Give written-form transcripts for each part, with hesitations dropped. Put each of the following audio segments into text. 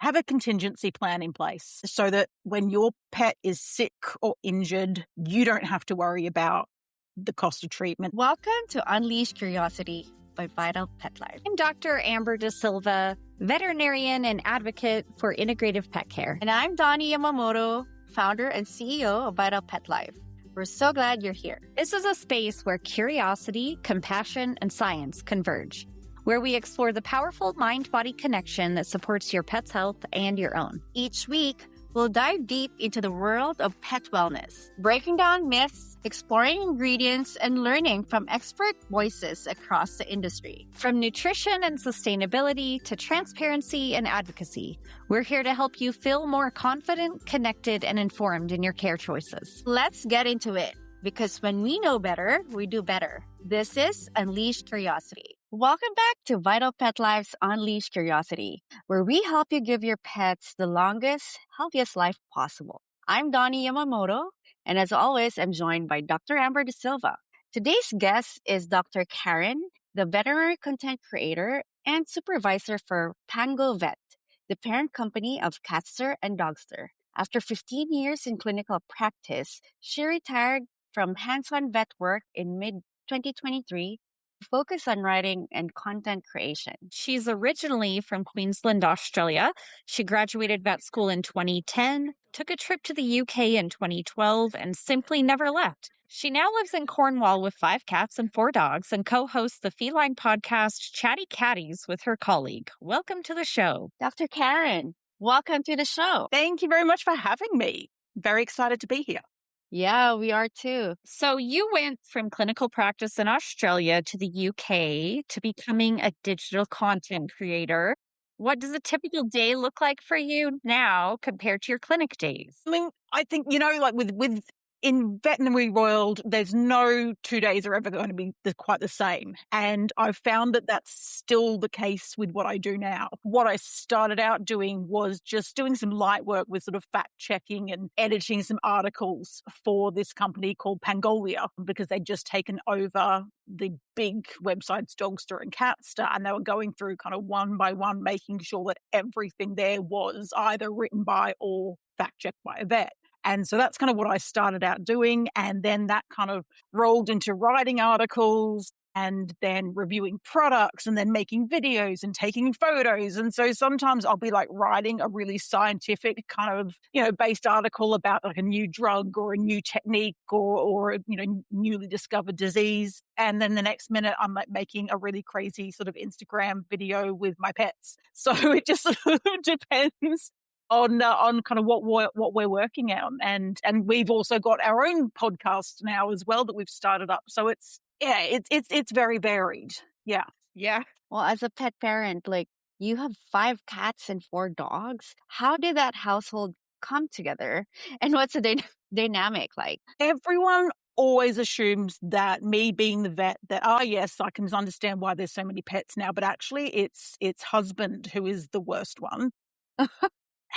have a contingency plan in place so that when your pet is sick or injured, you don't have to worry about the cost of treatment. Welcome to Unleash Curiosity by Vital Pet Life. I'm Dr. Amber De Silva, veterinarian and advocate for integrative pet care. And I'm Donie Yamamoto, founder and CEO of Vital Pet Life. We're so glad you're here. This is a space where curiosity, compassion, and science converge, where we explore the powerful mind-body connection that supports your pet's health and your own. Each week, we'll dive deep into the world of pet wellness, breaking down myths, exploring ingredients, and learning from expert voices across the industry. From nutrition and sustainability to transparency and advocacy, we're here to help you feel more confident, connected, and informed in your care choices. Let's get into it, because when we know better, we do better. This is Unleash Curiosity. Welcome back to Vital Pet Life's Unleash Curiosity, where we help you give your pets the longest, healthiest life possible. I'm Donie Yamamoto, and as always, I'm joined by Dr. Amber De Silva. Today's guest is Dr. Karyn, the veterinary content creator and supervisor for Pango Vet, the parent company of Catster and Dogster. After 15 years in clinical practice, she retired from hands-on vet work in mid-2023 focus on writing and content creation. She's originally from Queensland, Australia. She graduated vet school in 2010, took a trip to the UK in 2012, and simply never left. She now lives in Cornwall with 5 cats and 4 dogs and co-hosts the feline podcast Chatty Cattys with her colleague. Welcome to the show. Dr. Karyn, welcome to the show. Thank you very much for having me. Very excited to be here. Yeah, we are too. So you went from clinical practice in Australia to the UK to becoming a digital content creator. What does a typical day look like for you now compared to your clinic days? I mean, I think, like with in veterinary world, there's no 2 days are ever going to be quite the same. And I've found that that's still the case with what I do now. What I started out doing was just doing some light work with sort of fact checking and editing some articles for this company called Pango Vet, because they'd just taken over the big websites Dogster and Catster, and they were going through kind of one by one, making sure that everything there was either written by or fact checked by a vet. And so that's kind of what I started out doing. And then that kind of rolled into writing articles and then reviewing products and then making videos and taking photos. And so sometimes I'll be like writing a really scientific kind of, based article about like a new drug or a new technique or newly discovered disease. And then the next minute I'm like making a really crazy sort of Instagram video with my pets. So it just sort of depends on kind of what we're working on, and we've also got our own podcast now as well that we've started up. So it's very varied. Yeah. Well, as a pet parent, like you have 5 cats and 4 dogs. How did that household come together, and what's the dynamic like? Everyone always assumes that me being the vet, that yes, I can understand why there's so many pets now, but actually it's husband who is the worst one.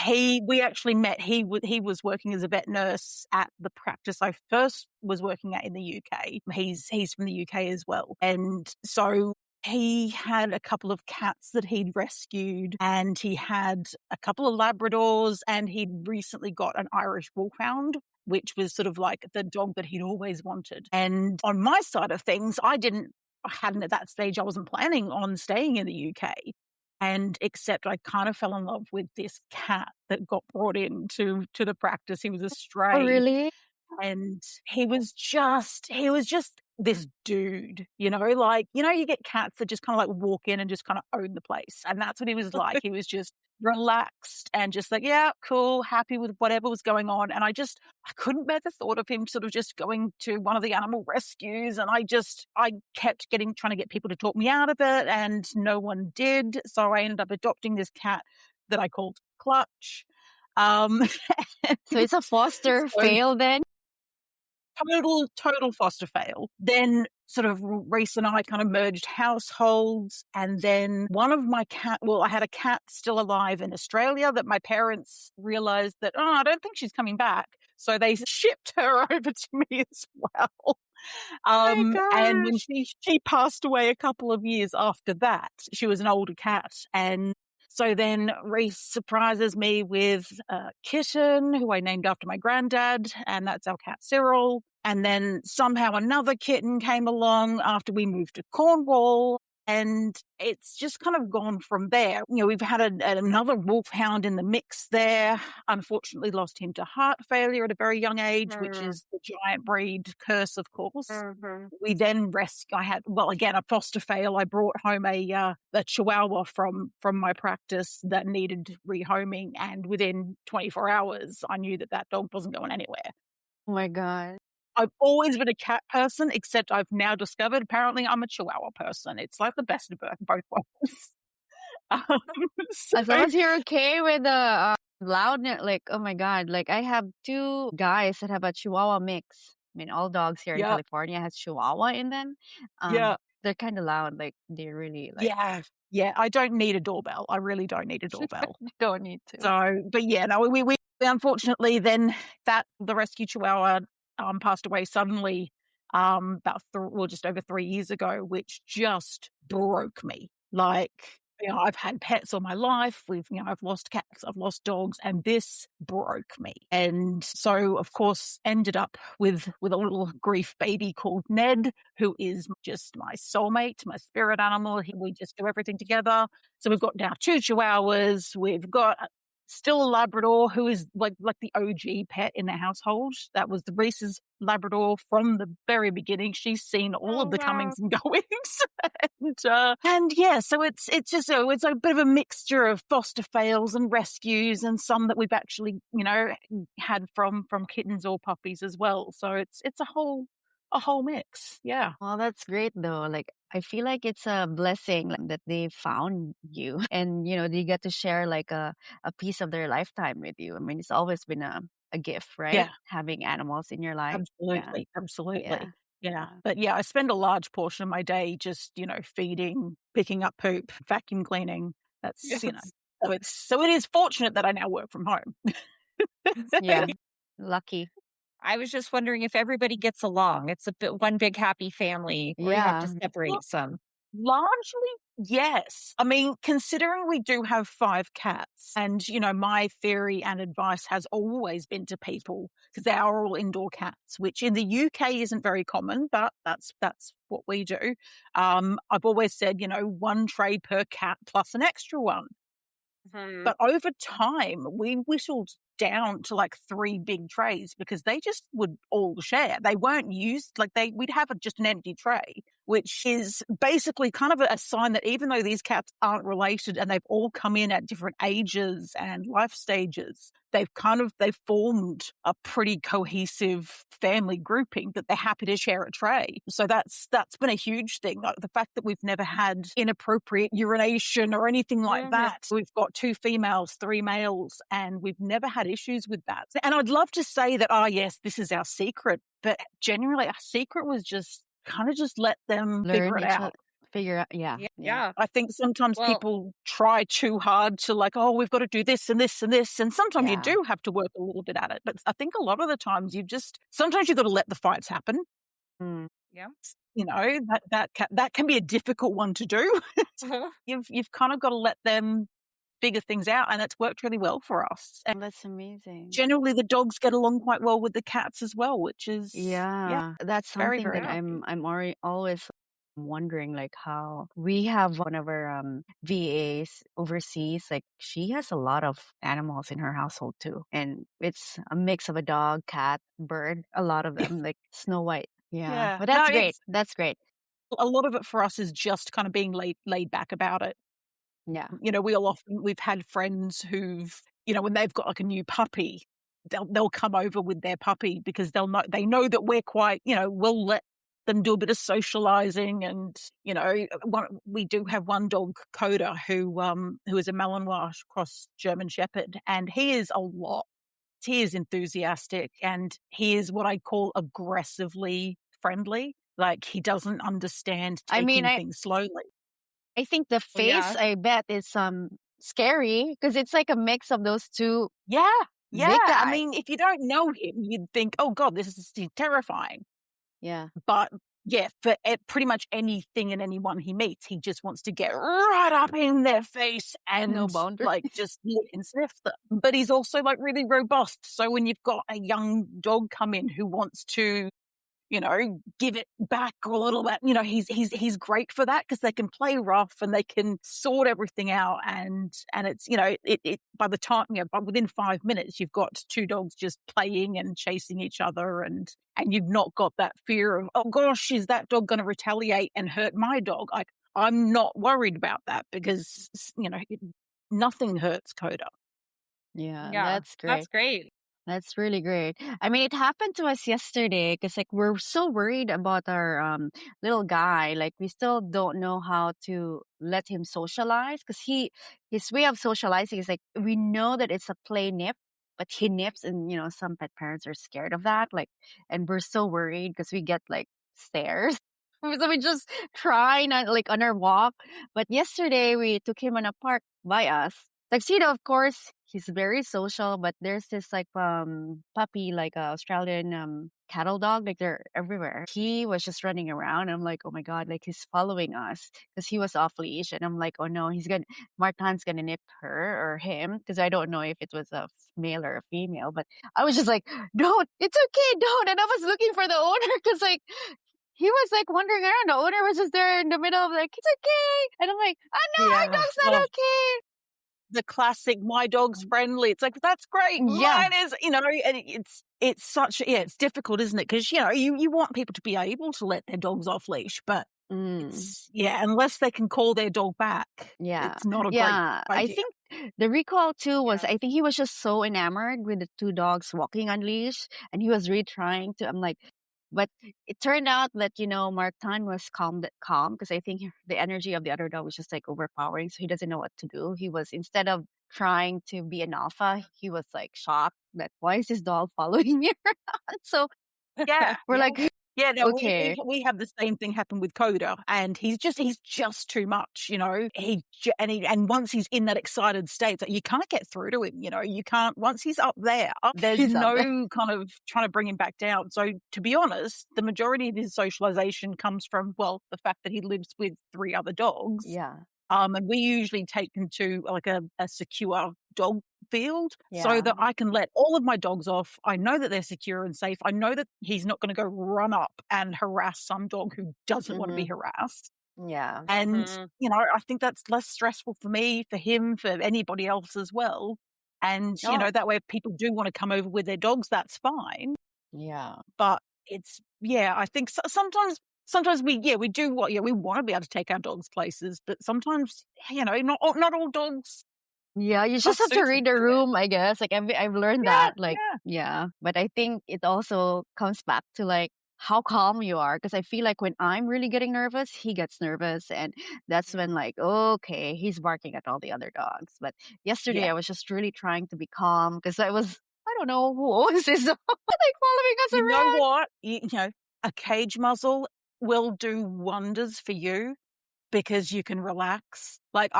We actually met. He was working as a vet nurse at the practice I first was working at in the UK. He's from the UK as well. And so he had a couple of cats that he'd rescued, and he had a couple of Labradors, and he'd recently got an Irish Wolfhound, which was sort of like the dog that he'd always wanted. And on my side of things, I hadn't at that stage, I wasn't planning on staying in the UK. And except I kind of fell in love with this cat that got brought in to the practice. He was a stray. Oh, really? And he was just this dude, you get cats that just kind of like walk in and just kind of own the place. And that's what he was like. He was just relaxed and just like, yeah, cool, happy with whatever was going on. And I couldn't bear the thought of him sort of just going to one of the animal rescues. And I kept trying to get people to talk me out of it, and no one did. So I ended up adopting this cat that I called Clutch. So it's a foster fail then? Total foster fail. Then sort of Reese and I kind of merged households. And then one of my I had a cat still alive in Australia that my parents realized that, I don't think she's coming back. So they shipped her over to me as well. And when she passed away a couple of years after that, she was an older cat. And So then Reese surprises me with a kitten who I named after my granddad, and that's our cat Cyril. And then somehow another kitten came along after we moved to Cornwall. And it's just kind of gone from there. We've had another wolfhound in the mix there. Unfortunately, lost him to heart failure at a very young age, which is the giant breed curse, of course. We then again, a foster fail. I brought home a Chihuahua from my practice that needed rehoming. And within 24 hours, I knew that dog wasn't going anywhere. Oh my God. I've always been a cat person, except I've now discovered apparently I'm a Chihuahua person. It's like the best of both worlds. As long as you're okay with the loudness, like, oh my God, like I have 2 guys that have a Chihuahua mix. I mean, all dogs here in California has Chihuahua in them. They're kind of loud, like they're really like. Yeah. I don't need a doorbell. I really don't need a doorbell. Don't need to. So, but yeah, no, we unfortunately then the rescue Chihuahua passed away suddenly just over 3 years ago, which just broke me. Like, I've had pets all my life. I've lost cats, I've lost dogs, and this broke me. And so, of course, ended up with a little grief baby called Ned, who is just my soulmate, my spirit animal. We just do everything together. So we've got now 2 Chihuahuas. We've got still a Labrador who is like the OG pet in the household. That was the Reese's Labrador from the very beginning. She's seen all of the comings and goings. and yeah, so it's just it's a bit of a mixture of foster fails and rescues, and some that we've actually had from kittens or puppies as well. So it's a whole mix. Yeah. Well, that's great though. Like, I feel like it's a blessing that they found you and, they get to share like a piece of their lifetime with you. I mean, it's always been a gift, right? Yeah. Having animals in your life. Absolutely. Yeah. But yeah, I spend a large portion of my day just, feeding, picking up poop, vacuum cleaning. That's, so it is fortunate that I now work from home. Yeah. Lucky. I was just wondering if everybody gets along. It's one big happy family, or you have to separate some. Largely, yes. I mean, considering we do have 5 cats, and, my theory and advice has always been to people, because they are all indoor cats, which in the UK isn't very common, but that's what we do. I've always said, 1 tray per cat plus an extra one. Mm-hmm. But over time, we whittled down to like 3 big trays because they just would all share. They weren't used, we'd have just an empty tray, which is basically kind of a sign that even though these cats aren't related and they've all come in at different ages and life stages, they've formed a pretty cohesive family grouping that they're happy to share a tray. So that's been a huge thing. Like the fact that we've never had inappropriate urination or anything like that. We've got 2 females, 3 males, and we've never had issues with that. And I'd love to say that, yes, this is our secret, but generally our secret was just let them figure it out. Yeah. I think sometimes people try too hard to we've got to do this and this and this. And sometimes you do have to work a little bit at it. But I think a lot of the times sometimes you've got to let the fights happen. Mm. Yeah. That can be a difficult one to do. You've kind of got to let them figure things out, and it's worked really well for us. And that's amazing. Generally, the dogs get along quite well with the cats as well, which is that's something that I'm always wondering, like how we have one of our VAs overseas. Like she has a lot of animals in her household too, and it's a mix of a dog, cat, bird. A lot of them, like Snow White. Yeah. But that's great. That's great. A lot of it for us is just kind of being laid back about it. Yeah. We've had friends who've, when they've got like a new puppy, they'll come over with their puppy because they know that we're quite, we'll let them do a bit of socializing. And, we do have one dog, Coda, who is a Malinois cross German Shepherd, and he is a lot. He is enthusiastic, and he is what I call aggressively friendly. Like he doesn't understand taking things slowly. I think the face, I bet, is scary because it's like a mix of those 2. Yeah. I mean, if you don't know him, you'd think, oh God, this is terrifying. Yeah. But for pretty much anything and anyone he meets, he just wants to get right up in their face No and boundaries. like just lick and sniff them. But he's also like really robust. So when you've got a young dog come in who wants to, give it back a little bit, he's great for that because they can play rough and they can sort everything out. And it's, it by the time, but within 5 minutes, you've got two dogs just playing and chasing each other and you've not got that fear of, oh gosh, is that dog going to retaliate and hurt my dog? I'm not worried about that because, nothing hurts Coda. Yeah, Yeah, that's that's great. great. That's really great. I mean, it happened to us yesterday because like we're so worried about our little guy. Like we still don't know how to let him socialize because his way of socializing is like we know that it's a play nip, but he nips, and some pet parents are scared of that. Like, and we're so worried because we get like stares. So we just try not like on our walk. But yesterday we took him on a park by us. Tuxedo, of course, he's very social, but there's this like puppy, like a Australian cattle dog, like they're everywhere. He was just running around. I'm like, oh my god, like he's following us because he was off leash, and I'm like, oh no, Martin's gonna nip her or him because I don't know if it was a male or a female, but I was just like, don't, it's okay, don't, and I was looking for the owner because like. He was like wandering around. The owner was just there in the middle of like, it's okay. And I'm like, oh no, our dog's not okay. The classic "my dog's friendly." It's like, that's great. Yeah. Mine is, and it's such it's difficult, isn't it? Because you want people to be able to let their dogs off leash, but it's unless they can call their dog back, it's not a great idea. I think the recall too was I think he was just so enamored with the two dogs walking on leash, and he was really trying to. I'm like. But it turned out that, Martin was calm because I think the energy of the other dog was just like overpowering. So he doesn't know what to do. He was, instead of trying to be an alpha, he was like shocked that why is this dog following me around? So we're like, no, okay. we have the same thing happen with Coda, and he's just too much, and once he's in that excited state, you can't get through to him, you can't, once he's up there, there's no kind of trying to bring him back down. So to be honest, the majority of his socialization comes from, the fact that he lives with 3 other dogs. Yeah. And we usually take him to like a secure dog field so that I can let all of my dogs off. I know that they're secure and safe. I know that he's not going to go run up and harass some dog who doesn't want to be harassed. Yeah. And, I think that's less stressful for me, for him, for anybody else as well. And, that way if people do want to come over with their dogs, that's fine. Yeah. But it's, I think sometimes we do we want to be able to take our dogs places, but sometimes, not all dogs. Yeah, you just have to read the room, I guess. Like I've learned that. Like, but I think it also comes back to like how calm you are. Because I feel like when I'm really getting nervous, he gets nervous, and that's when like, okay, he's barking at all the other dogs. But yesterday I was just really trying to be calm because I don't know who owns this dog, like following us around. You know what? A cage muzzle will do wonders for you because you can relax. Like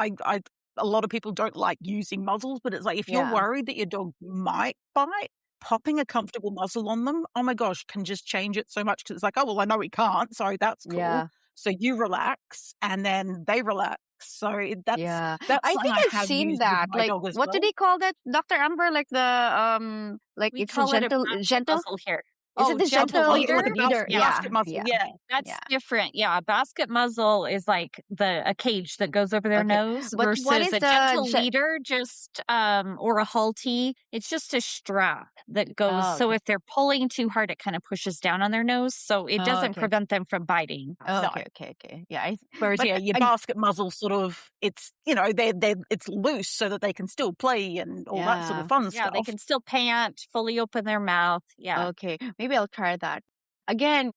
a lot of people don't like using muzzles, but it's like if you're worried that your dog might bite, popping a comfortable muzzle on them, oh my gosh, can just change it so much because it's like, oh, well, I know he can't, so that's cool. Yeah. So you relax and then they relax. So that's I think I've seen that. Like, what do they call that, Dr. Amber? Like the like We it's call a it a gentle muzzle here. Is it the gentle leader? leader? Basket muzzle, That's different. Yeah, a basket muzzle is like a cage that goes over their nose versus what is a gentle leader, just or a halty. It's just a strap that goes. So if they're pulling too hard, it kind of pushes down on their nose, so it doesn't prevent them from biting. Okay. Yeah. Whereas your basket muzzle sort of it's it's loose so that they can still play and all that sort of fun stuff. Yeah, they can still pant, fully open their mouth. Yeah. Okay. Maybe I'll try that. Again,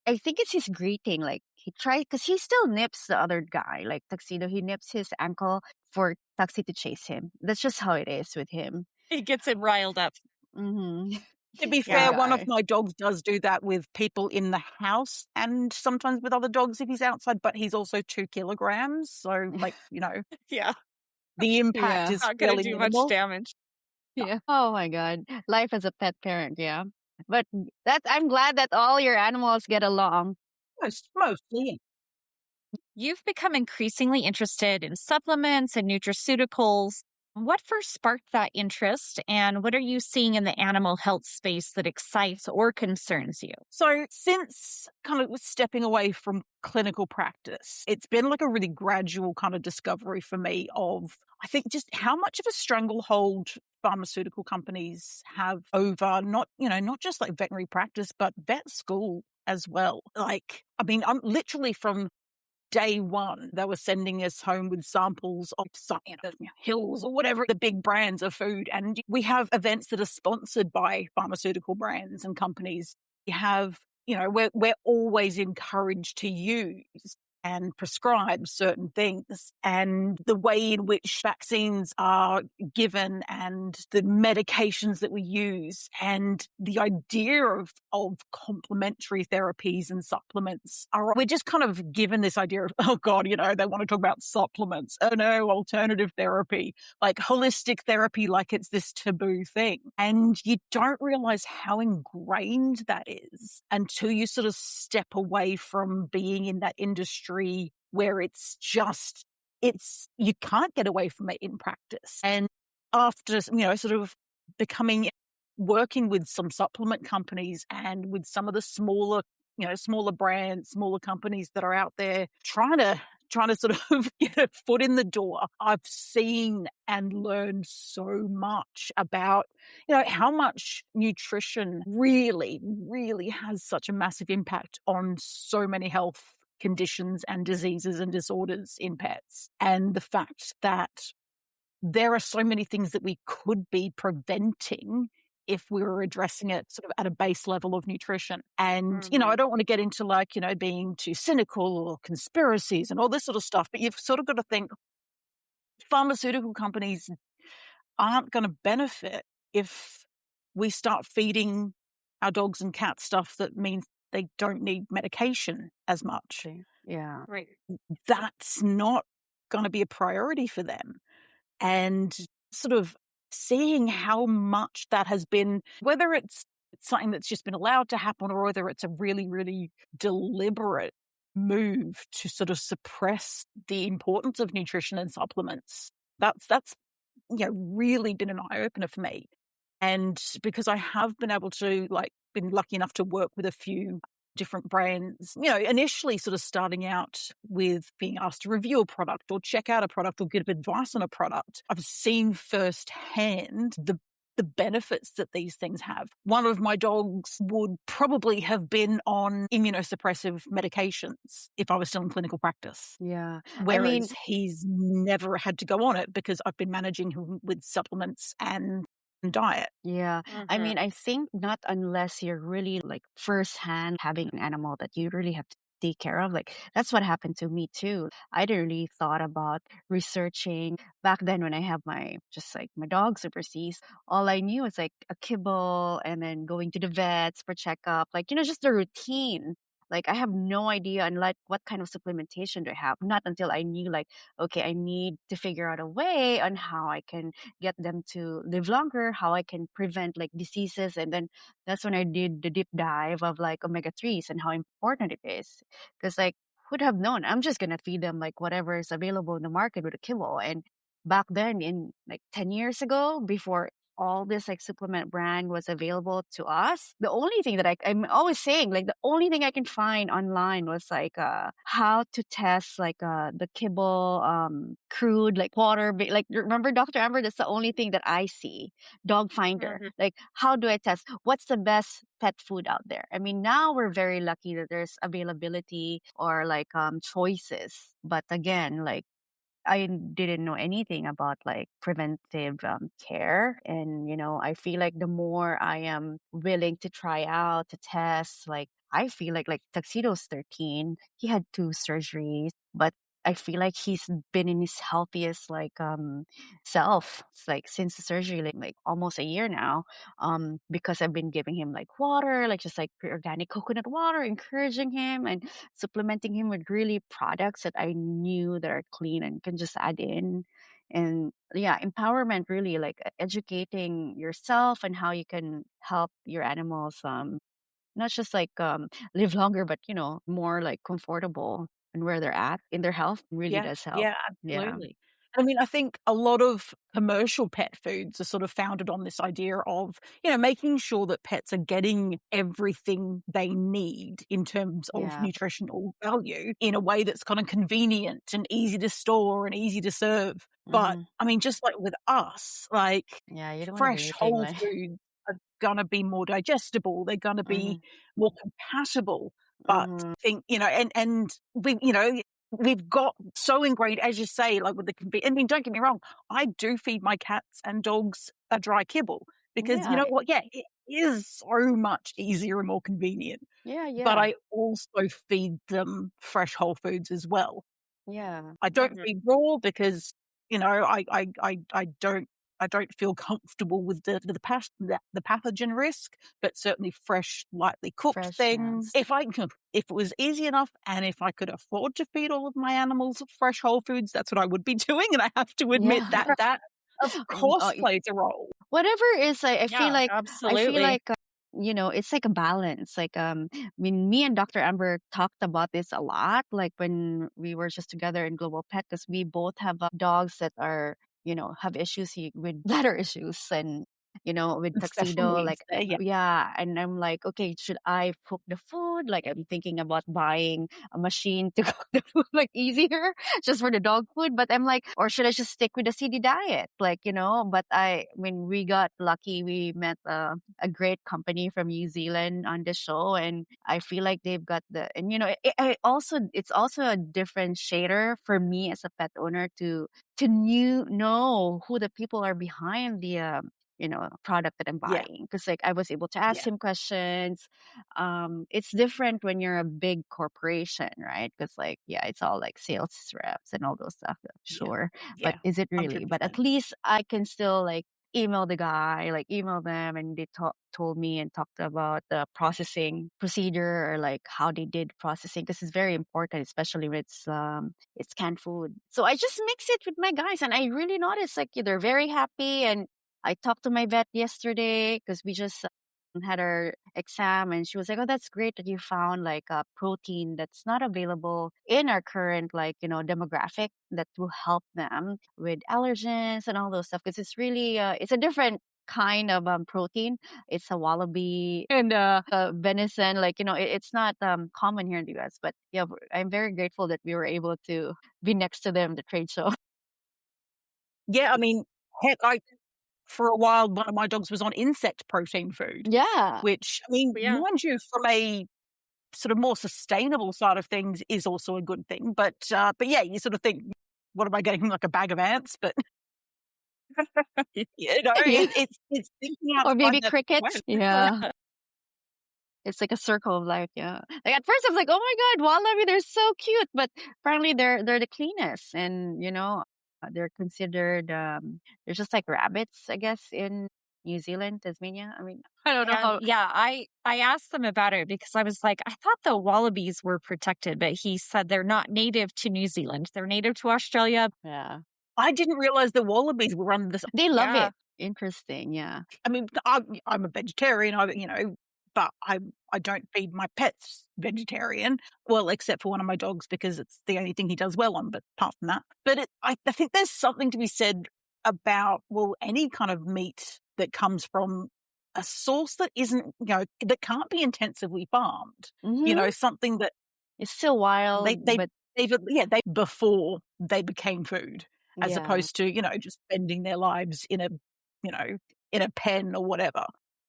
I think it's his greeting. Like he tried, because he still nips the other guy, like Tuxedo. He nips his ankle for Tuxie to chase him. That's just how it is with him. He gets him riled up. To be fair, one of my dogs does do that with people in the house and sometimes with other dogs if he's outside, but he's also 2 kilograms. So, like, the impact is not going to do much damage. Yeah. Oh my God. Life as a pet parent. Yeah. But I'm glad that all your animals get along. Mostly. You've become increasingly interested in supplements and nutraceuticals. What first sparked that interest, and what are you seeing in the animal health space that excites or concerns you? So since kind of stepping away from clinical practice, it's been like a really gradual kind of discovery for me of, I think, just how much of a stranglehold pharmaceutical companies have over not just like veterinary practice, but vet school as well. Like, I mean, I'm literally from day one, they were sending us home with samples of Hills or whatever the big brands of food. And we have events that are sponsored by pharmaceutical brands and companies. You have, we're always encouraged to use and prescribe certain things, and the way in which vaccines are given and the medications that we use and the idea of complementary therapies and supplements we're just kind of given this idea of, oh God, they want to talk about supplements. Oh no, alternative therapy, like holistic therapy, like it's this taboo thing. And you don't realize how ingrained that is until you sort of step away from being in that industry where you can't get away from it in practice. And after, sort of working with some supplement companies and with some of the smaller brands, smaller companies that are out there trying to sort of get a foot in the door, I've seen and learned so much about, how much nutrition really, really has such a massive impact on so many health conditions and diseases and disorders in pets. And the fact that there are so many things that we could be preventing if we were addressing it sort of at a base level of nutrition. And, I don't want to get into being too cynical or conspiracies and all this sort of stuff, but you've sort of got to think pharmaceutical companies aren't going to benefit if we start feeding our dogs and cats stuff that means they don't need medication as much. Yeah. Right. That's not going to be a priority for them. And sort of seeing how much that has been, whether it's something that's just been allowed to happen or whether it's a really, really deliberate move to sort of suppress the importance of nutrition and supplements. That's really been an eye-opener for me. And because I have been able to, been lucky enough to work with a few different brands, initially sort of starting out with being asked to review a product or check out a product or give advice on a product, I've seen firsthand the benefits that these things have. One of my dogs would probably have been on immunosuppressive medications if I was still in clinical practice. Yeah. Whereas he's never had to go on it because I've been managing him with supplements and diet. Yeah. I think not unless you're really like firsthand having an animal that you really have to take care of. Like that's what happened to me too. I didn't really thought about researching back then when I have my dogs overseas. All I knew was like a kibble and then going to the vets for checkup, just the routine. Like I have no idea on like what kind of supplementation do I have. Not until I knew like, okay, I need to figure out a way on how I can get them to live longer, how I can prevent like diseases. And then that's when I did the deep dive of like omega-3s and how important it is. Because like, who'd have known? I'm just going to feed them like whatever is available in the market with a kibble. And back then, in like 10 years ago, before all this like supplement brand was available to us, the only thing that I'm always saying, like the only thing I can find online was like how to test like the kibble crude like water like remember Dr. Amber, that's the only thing that I see. Dog finder, like how do I test what's the best pet food out there? I mean, now we're very lucky that there's availability or like choices, but again, like I didn't know anything about like preventive care. And, I feel like the more I am willing to try out, to test, like I feel like Tuxedo's 13, he had 2 surgeries, but I feel like he's been in his healthiest self. It's like since the surgery, like almost a year now. Because I've been giving him like water, like just like organic coconut water, encouraging him and supplementing him with really products that I knew that are clean and can just add in. And yeah, empowerment really like educating yourself and how you can help your animals not just like live longer, but more like comfortable and where they're at in their health really Yeah, does help. yeah, Yeah. absolutely. I mean, I think a lot of commercial pet foods are sort of founded on this idea of, making sure that pets are getting everything they need in terms of Yeah. nutritional value in a way that's kind of convenient and easy to store and easy to serve. But Hmm. I mean, just like with us, like Yeah. You don't want to be fresh eating whole like. foods are gonna be more digestible, they're gonna Hmm. be more compatible. But Hmm. I think, and we've got so ingrained, as you say, like with the I mean, don't get me wrong, I do feed my cats and dogs a dry kibble because you know Yeah. what? Yeah, it is so much easier and more convenient. Yeah. But Yeah. I also feed them fresh whole foods as well. Yeah. I don't Mhm. feed raw because, I don't feel comfortable with the pathogen risk, but certainly fresh, lightly cooked Fresh. things. Yes. If it was easy enough and if I could afford to feed all of my animals fresh whole foods, that's what I would be doing. And I have to admit Yeah. that that of course plays a role. Whatever is I feel Yeah, like absolutely. it's like a balance. Like I mean, me and Dr. Amber talked about this a lot, like when we were just together in Global Pet, because we both have dogs that are have issues with bladder issues, and with Special tuxedo, needs like there, yeah. yeah. And I'm like, okay, should I cook the food? Like I'm thinking about buying a machine to cook the food, like easier just for the dog food. But I'm like, or should I just stick with the CD diet? Like, but I mean, we got lucky. We met a great company from New Zealand on the show. And I feel like they've got and it's also a differentiator for me as a pet owner to know who the people are behind the, product that I'm Yeah, buying. Because like I was able to ask yeah, him questions. It's different when you're a big corporation, right? Because like, yeah, it's all like sales reps and all those stuff. yeah, Sure. But yeah, is it really? But at 100%. least I can still like email the guy, like email them, and they told me and talked about the processing procedure or like how they did processing, because it's very important, especially when it's canned food. So I just mix it with my guys, and I really noticed like they're very happy. And I talked to my vet yesterday because we just had our exam, and she was like, "Oh, that's great that you found like a protein that's not available in our current like demographic that will help them with allergens and all those stuff, because it's really it's a different kind of protein. It's a wallaby and venison, like it's not common here in the US. But yeah, I'm very grateful that we were able to be next to them, the trade show. Yeah, I mean, heck, for a while, one of my dogs was on insect protein food, Yeah. which, I mean, Yeah. mind you, from a sort of more sustainable side of things is also a good thing. But yeah, you sort of think, what am I getting, like a bag of ants? But Yeah. it's thinking Or outside maybe that crickets. box. Yeah. It's like a circle of life, yeah. Like at first I was like, "Oh my god, wallaby, they're so cute," but apparently they're the cleanest, and they're considered they're just like rabbits, I guess, in New Zealand, Tasmania. I mean, I don't know And how. yeah, I asked them about it because I was like, I thought the wallabies were protected, but he said they're not native to New Zealand. They're native to Australia. Yeah, I didn't realize the wallabies were under this. they love Yeah. it. Interesting, yeah, I mean, I'm a vegetarian, but I don't feed my pets vegetarian. Well, except for one of my dogs because it's the only thing he does well on. But apart from that, I think there's something to be said about, well, any kind of meat that comes from a source that isn't, that can't be intensively farmed. mm-hmm. Something that It's still they wild, they but they before they became food, as yeah, opposed to just spending their lives you know in a pen or whatever.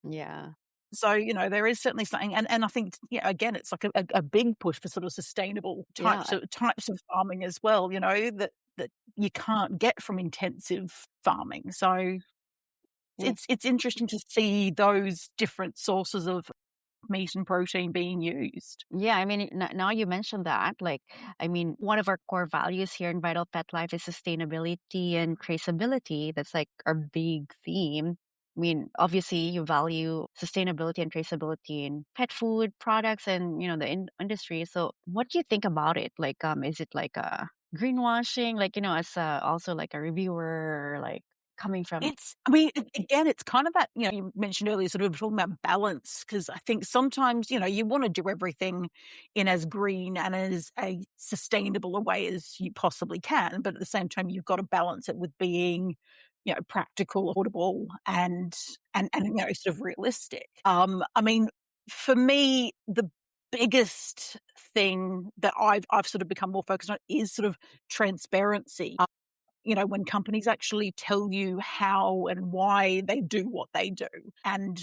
yeah, So there is certainly something, and I think, yeah, again, it's like a big push for sort of sustainable types yeah, of farming as well. That you can't get from intensive farming. So yeah. it's interesting to see those different sources of meat and protein being used. Yeah, I mean, now you mentioned that. Like, I mean, one of our core values here in Vital Pet Life is sustainability and traceability. That's like our big theme. I mean, obviously, you value sustainability and traceability in pet food products and the industry. So, what do you think about it? Like, is it like a greenwashing? Like, as also like a reviewer, or like coming from. Again, it's kind of that, you mentioned earlier, sort of talking about balance, because I think sometimes, you want to do everything in as green and as a sustainable a way as you possibly can. But at the same time, you've got to balance it with being, practical, affordable, and sort of realistic. For me, the biggest thing that I've sort of become more focused on is sort of transparency. When companies actually tell you how and why they do what they do and,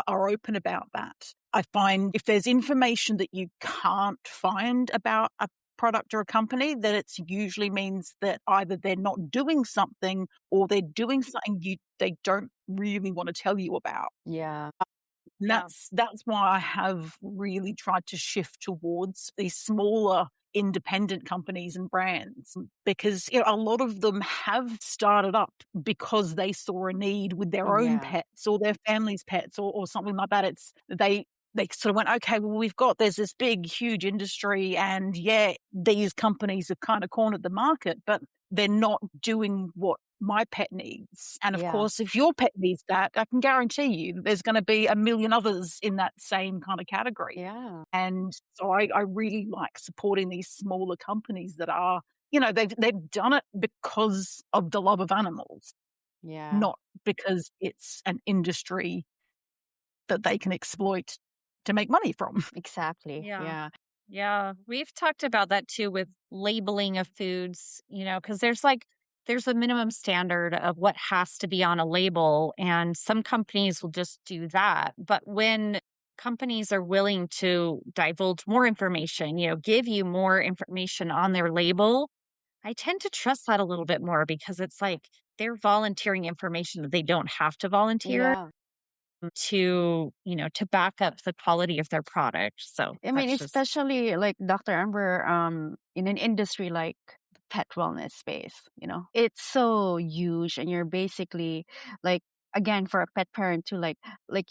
are open about that. I find if there's information that you can't find about a product or a company, then it usually means that either they're not doing something or they're doing something they don't really want to tell you about. Yeah. And Yeah. that's why I have really tried to shift towards these smaller independent companies and brands, because a lot of them have started up because they saw a need with their own Yeah. pets or their family's pets or something like that. They sort of went, okay, well, there's this big, huge industry, and these companies have kind of cornered the market, but they're not doing what my pet needs. And of Yeah. course, if your pet needs that, I can guarantee you there's going to be a million others in that same kind of category. Yeah. And so I really like supporting these smaller companies that are, they've done it because of the love of animals, Yeah. not because it's an industry that they can exploit to make money from. Exactly. Yeah. Yeah. Yeah, we've talked about that too with labeling of foods, because there's a minimum standard of what has to be on a label, and some companies will just do that. But when companies are willing to divulge more information, give you more information on their label, I tend to trust that a little bit more because it's like they're volunteering information that they don't have to volunteer Yeah. to back up the quality of their product. So I mean, that's just especially like Dr. Amber, in an industry like the pet wellness space, it's so huge, and you're basically like, again, for a pet parent to like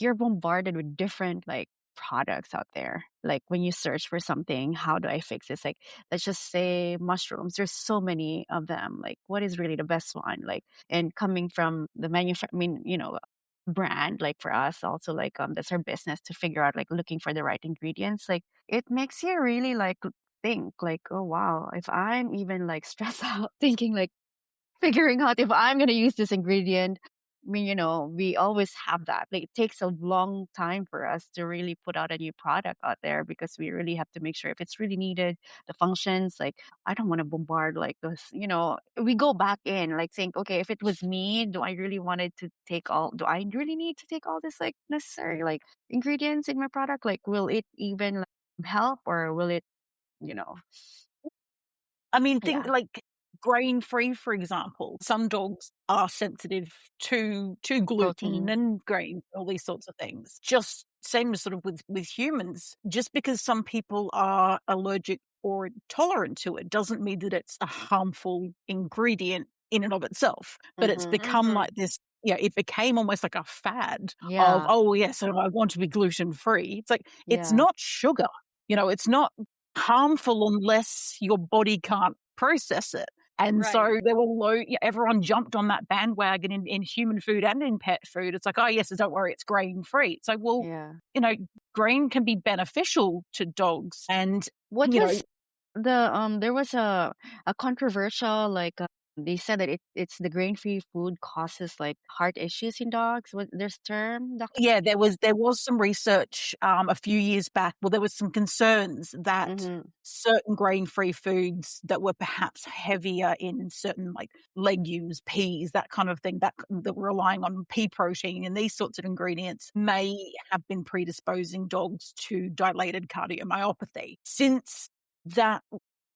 you're bombarded with different like products out there. Like when you search for something, how do I fix this? Like, let's just say mushrooms. There's so many of them. Like, what is really the best one? Like, and coming from the manufacturer, I mean, brand, like for us also, like that's our business to figure out, like looking for the right ingredients. Like it makes you really like think like, oh wow, if I'm even like stressed out thinking like figuring out if I'm going to use this ingredient. I mean, we always have that. Like, it takes a long time for us to really put out a new product out there because we really have to make sure if it's really needed, the functions. Like, I don't want to bombard like this. We go back in, like, think, okay, if it was me, do I really do I really need to take all this like necessary like ingredients in my product? Like, will it even like, help, or will it, you know? Think Yeah, like grain-free, for example. Some dogs are sensitive to gluten protein. and grain, all these sorts of things. Just same as sort of with humans. Just because some people are allergic or intolerant to it doesn't mean that it's a harmful ingredient in and of itself. But it's Mm-hmm. become like this, it became almost like a fad of, Yeah, oh, yes, I want to be gluten-free. It's like, it's yeah, not sugar. It's not harmful unless your body can't process it. And right. so there were everyone jumped on that bandwagon in human food and in pet food. It's like, oh yes, don't worry, it's grain free. It's like, well, yeah. grain can be beneficial to dogs, and What you know, was there was a controversial, like they said that it's the grain free food causes like heart issues in dogs. Was there's term, Doctor? yeah, there was some research a few years back. Well, there was some concerns that Mm-hmm. certain grain-free foods that were perhaps heavier in certain like legumes, peas, that kind of thing, that were relying on pea protein and these sorts of ingredients may have been predisposing dogs to dilated cardiomyopathy. Since that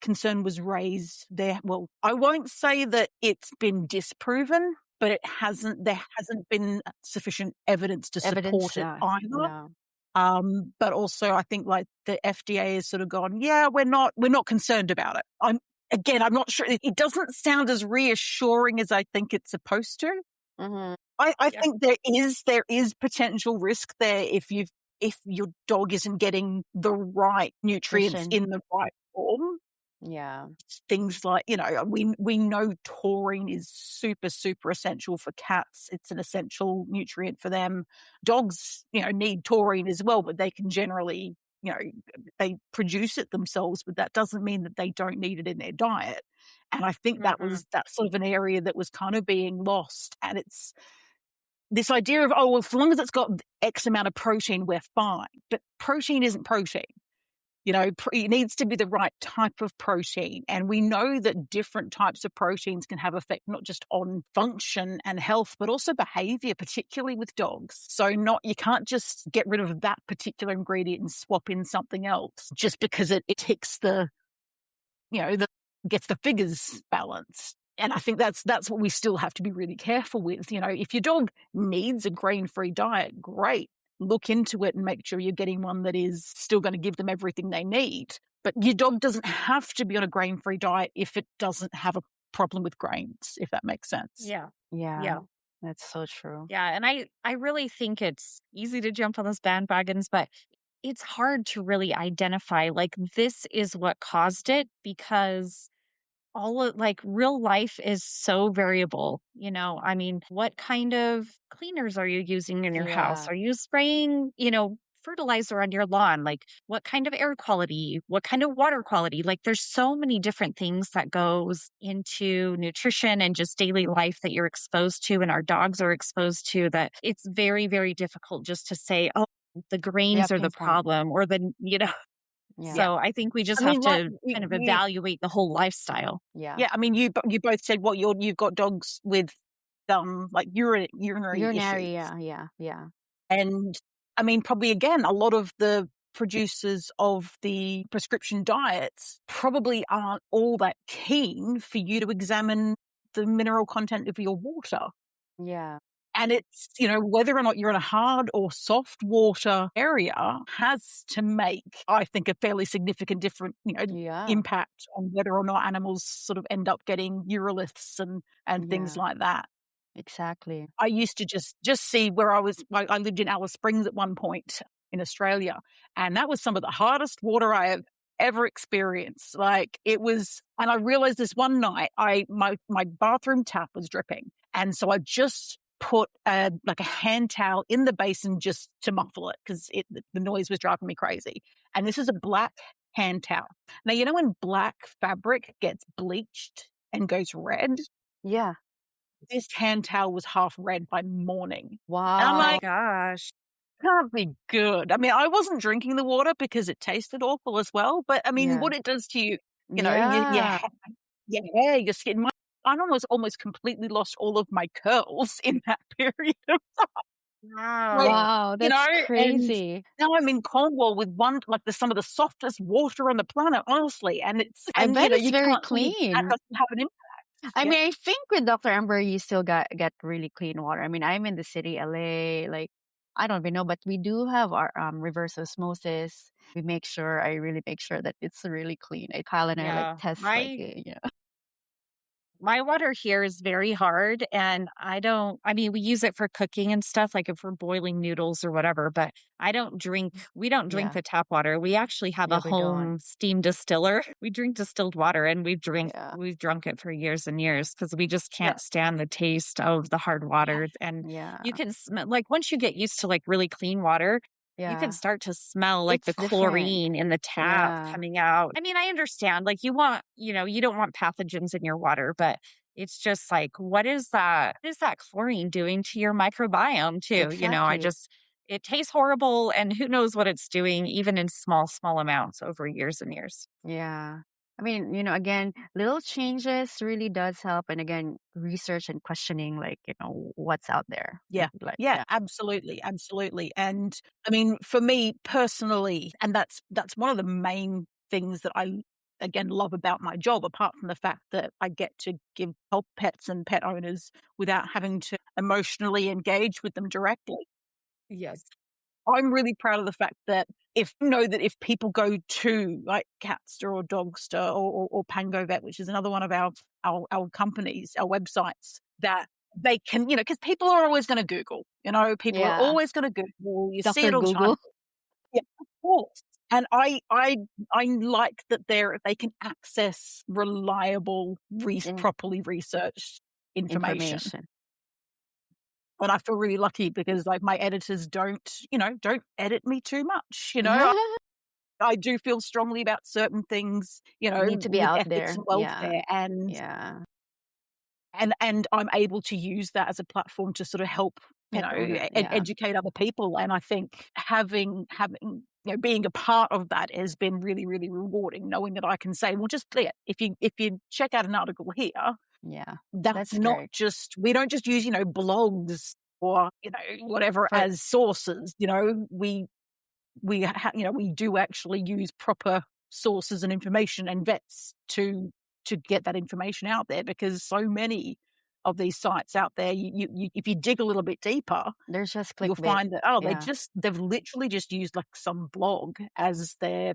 concern was raised there, well, I won't say that it's been disproven, but there hasn't been sufficient evidence to Evidence, support it either. yeah. But also I think like the FDA has sort of gone, yeah, we're not concerned about it. I'm not sure. It doesn't sound as reassuring as I think it's supposed to. Mm-hmm. I Yeah. think there is potential risk there if your dog isn't getting the right nutrients Nutrition, in the right form. Yeah. Things like, we know taurine is super, super essential for cats. It's an essential nutrient for them. Dogs, need taurine as well, but they can generally, they produce it themselves, but that doesn't mean that they don't need it in their diet. And I think that's sort of an area that was kind of being lost. And it's this idea of, oh, well, as long as it's got X amount of protein, we're fine. But protein isn't protein. It needs to be the right type of protein. And we know that different types of proteins can have effect not just on function and health, but also behavior, particularly with dogs. So you can't just get rid of that particular ingredient and swap in something else just because it ticks gets the figures balanced. And I think that's what we still have to be really careful with. If your dog needs a grain-free diet, great. Look into it and make sure you're getting one that is still going to give them everything they need. But your dog doesn't have to be on a grain-free diet if it doesn't have a problem with grains, if that makes sense. Yeah. Yeah. Yeah. That's so true. Yeah. And I really think it's easy to jump on those bandwagons, but it's hard to really identify like this is what caused it because real life is so variable. I mean, what kind of cleaners are you using in your house? Yeah. Are you spraying, fertilizer on your lawn? Like what kind of air quality, what kind of water quality? Like there's so many different things that goes into nutrition and just daily life that you're exposed to and our dogs are exposed to that it's very, very difficult just to say, oh, the Yeah, grains are the pinpoint. problem or Yeah. So I think we just have to kind of evaluate the whole lifestyle. Yeah. Yeah, I mean, you both said you've got dogs with like urinary Urinary, issues. yeah. And I mean, probably again, a lot of the producers of the prescription diets probably aren't all that keen for you to examine the mineral content of your water. Yeah. And it's, whether or not you're in a hard or soft water area has to make, I think, a fairly significant different, Yeah. impact on whether or not animals sort of end up getting uroliths and things Yeah. like that. Exactly. I used to just see where I lived in Alice Springs at one point in Australia, and that was some of the hardest water I have ever experienced. Like it was, and I realized this one night, my bathroom tap was dripping, and so I just put a hand towel in the basin just to muffle it because the noise was driving me crazy. And this is a black hand towel. Now, when black fabric gets bleached and goes red? Yeah. This hand towel was half red by morning. Wow. And I'm Oh my like, gosh. can't be good. I mean, I wasn't drinking the water because it tasted awful as well. But I mean, Yeah. what it does to you, Yeah. your hair, your skin. I almost completely lost all of my curls in that period of time. Like, Wow, that's and crazy. now I'm in Cornwall with some of the softest water on the planet, honestly. And I bet it's you very can't really, that clean. doesn't have an impact. I Yeah. mean, I think with Dr. Amber, you still get really clean water. I mean, I'm in the city, LA, like, I don't even know, but we do have our reverse osmosis. I really make sure that it's really clean. Kyle and I Yeah. test My water here is very hard and we use it for cooking and stuff, like if we're boiling noodles or whatever, but we don't drink Yeah. the tap water. We actually have a Yeah, we don't. home steam distiller. We drink distilled water and we've Yeah. drunk it for years and years because we just Yeah. can't stand the taste of the hard water. And Yeah. you can smell, like once you get used to like really clean water, you can Yeah. start to smell like It's the different. chlorine in the tap Yeah. coming out. I mean, I understand, like you don't want pathogens in your water, but it's just like, what is that chlorine doing to your microbiome too? Exactly. It tastes horrible and who knows what it's doing, even in small, small amounts over years and years. Yeah. I mean, again, little changes really does help. And again, research and questioning, what's out there. Yeah. Yeah, absolutely. Absolutely. And I mean, for me personally, and that's one of the main things that I, again, love about my job, apart from the fact that I get to help pets and pet owners without having to emotionally engage with them directly. Yes. I'm really proud of the fact that if people go to like Catster or Dogster or Pango Vet, which is another one of our companies, our websites, that they can, because people are always going to Google, people are Yeah. always going to Google. You see Dr. it all the time. Google. Yeah, of course. And I like that they can access reliable, properly researched information. And I feel really lucky because like my editors don't edit me too much. I do feel strongly about certain things, Need to be with out ethics there. and welfare, Yeah. and I'm able to use that as a platform to sort of help, Pet owner. Yeah. educate other people. And I think having being a part of that has been really, really rewarding, knowing that I can say, well, just if you check out an article here, Yeah. that's not great. we don't just use, blogs or, whatever as sources. We do actually use proper sources and information and vets to get that information out there, because so many of these sites out there, you if you dig a little bit deeper, There's just you'll clickbait. find that they've literally just used like some blog as their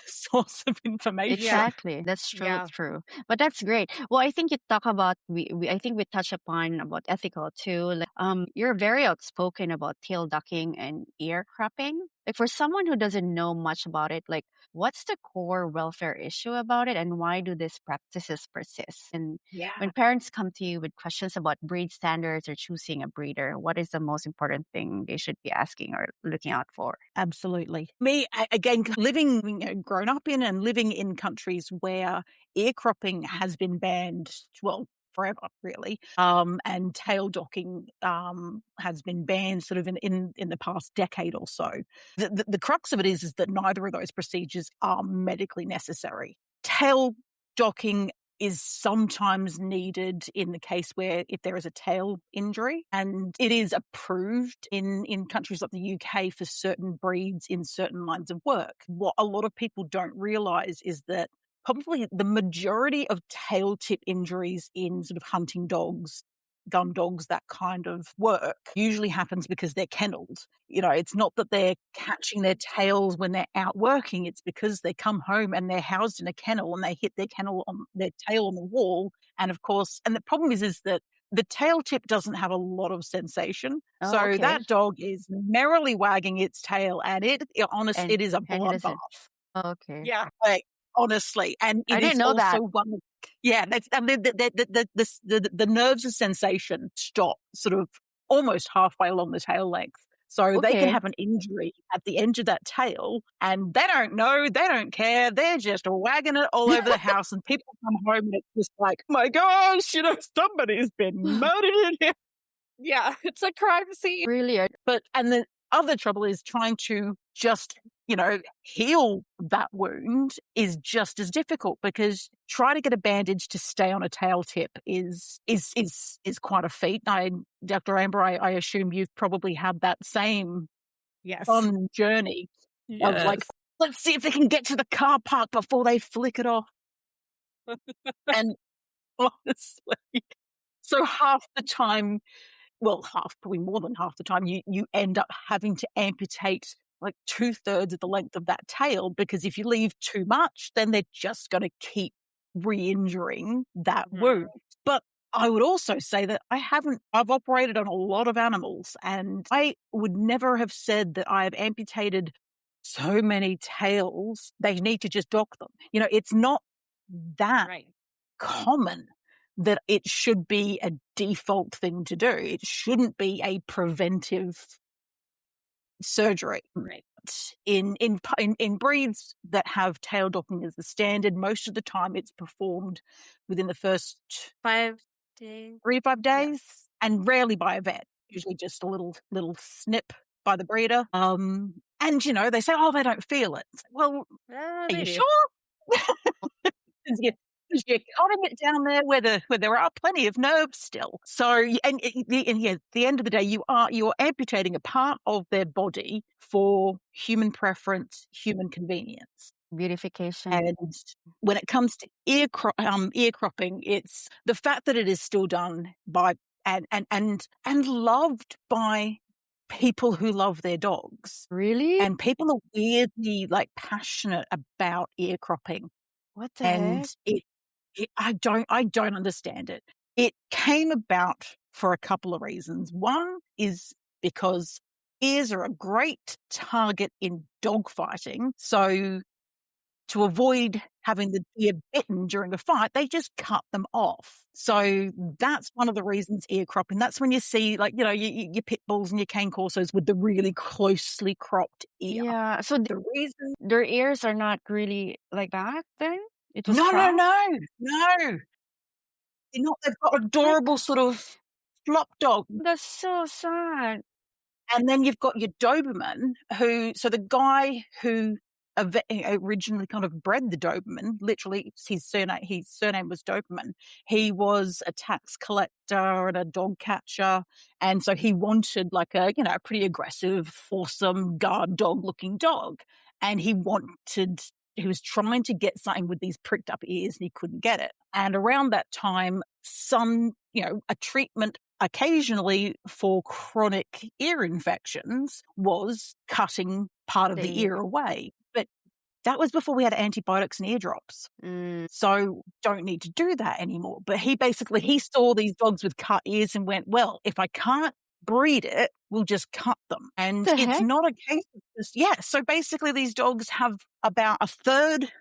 source of information. Exactly. That's true. Yeah. True. But that's great. Well, I think you talk about I think we touch upon about ethical too. Like, you're very outspoken about tail ducking and ear cropping. Like for someone who doesn't know much about it, like what's the core welfare issue about it, and why do these practices persist? And when parents come to you with questions about breed standards or choosing a breeder, what is the most important thing they should be asking or looking out for? Absolutely. Me, again, grown up in and living in countries where ear cropping has been banned, well, forever, really. And tail docking has been banned sort of in the past decade or so. The crux of it is that neither of those procedures are medically necessary. Tail docking is sometimes needed in the case where if there is a tail injury, and it is approved in countries like the UK for certain breeds in certain lines of work. What a lot of people don't realize is that probably the majority of tail tip injuries in sort of hunting dogs, gun dogs, that kind of work usually happens because they're kennelled. It's not that they're catching their tails when they're out working. It's because they come home and they're housed in a kennel and they hit their tail on the wall. And of course, and the problem is that the tail tip doesn't have a lot of sensation. Oh, So okay. that dog is merrily wagging its tail, and it is a And it bloodbath. Okay. Yeah, like, honestly, and I it didn't is know that. also one. Yeah, that's the nerves of sensation stop sort of almost halfway along the tail length, so they can Okay. have an injury at the end of that tail, and they don't know, they don't care, they're just wagging it all over the house, and people come home and it's just like, oh my gosh, somebody's been murdered in here. Yeah, it's a crime scene. Really? And the other trouble is trying to just, heal that wound is just as difficult, because trying to get a bandage to stay on a tail tip is quite a feat. Dr. Amber, I assume you've probably had that same fun journey of like, let's see if they can get to the car park before they flick it off. And honestly, so half the time, well, probably more than half the time, you end up having to amputate like 2/3 of the length of that tail, because if you leave too much, then they're just going to keep re-injuring that wound. But I would also say that I've operated on a lot of animals, and I would never have said that I have amputated so many tails, they need to just dock them. It's not that common that it should be a default thing to do. It shouldn't be a preventive surgery. Right. In breeds that have tail docking as the standard, most of the time it's performed within the first 5 days. 3 to 5 days, and rarely by a vet. Usually just a little snip by the breeder. And they say, oh, they don't feel it. Well, are you sure? Because you're cutting it down there where there are plenty of nerves still. So, at the end of the day, you're amputating a part of their body for human preference, human convenience. Beautification. And when it comes to ear cropping, it's the fact that it is still done by and loved by people who love their dogs. Really? And people are weirdly passionate about ear cropping. What the heck? I don't understand it. It came about for a couple of reasons. One is because ears are a great target in dog fighting. So to avoid having the ear bitten during a fight, they just cut them off. So that's one of the reasons ear cropping. That's when you see, like, your pit bulls and your cane corsos with the really closely cropped ear. Yeah. So The reason... their ears are not really like that then? It was No, no, cropped? no. They're not. They've got adorable sort of flop dog. That's so sad. And then you've got your Doberman, so the guy who originally kind of bred the Doberman, literally his surname was Doberman. He was a tax collector and a dog catcher. And so he wanted like a pretty aggressive, foursome guard dog looking dog. And he was trying to get something with these pricked up ears and he couldn't get it. And around that time, a treatment occasionally for chronic ear infections was cutting part of the ear away. But that was before we had antibiotics and eardrops. So don't need to do that anymore. But he saw these dogs with cut ears and went, well, if I can't breed it, we'll just cut them. And it's not a case of just, so basically these dogs have about a third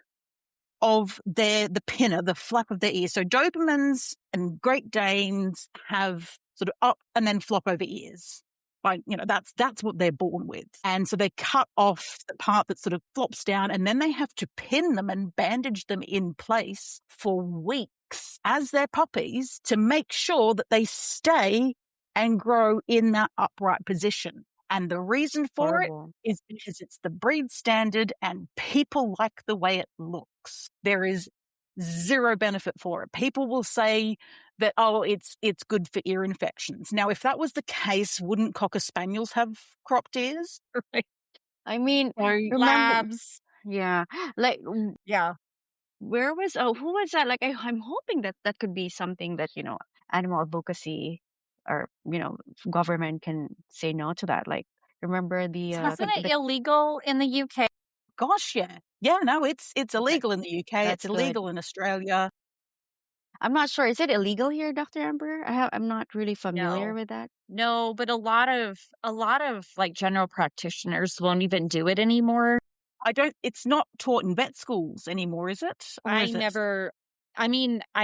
of the pinner, the flap of their ear. So Dobermans and Great Danes have sort of up and then flop over ears. That's what they're born with. And so they cut off the part that sort of flops down, and then they have to pin them and bandage them in place for weeks as they're puppies to make sure that they stay and grow in that upright position. And the reason for it is because it's the breed standard and people like the way it looks. There is zero benefit for it. People will say that, it's good for ear infections. Now, if that was the case, wouldn't Cocker Spaniels have cropped ears? I mean, labs. Yeah. Like, yeah. Who was that? Like, I'm hoping that could be something that, animal advocacy or, government can say no to that. Like, remember Wasn't it illegal in the UK? Gosh, yeah. Yeah, no, it's illegal in the UK. It's illegal in Australia. I'm not sure. Is it illegal here, Dr. Amber? I'm not really familiar with that. No, but a lot of like general practitioners won't even do it anymore. It's not taught in vet schools anymore, is it? I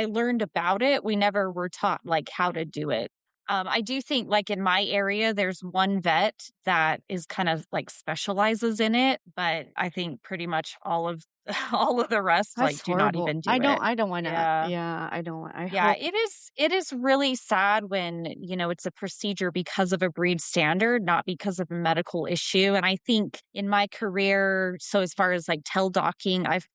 learned about it. We never were taught like how to do it. I do think like in my area, there's one vet that is kind of like specializes in it, but I think pretty much all of the rest That's do not even do it. I don't want to. Yeah, I don't want. It is really sad when, it's a procedure because of a breed standard, not because of a medical issue. And I think in my career, so as far as like tail docking, I've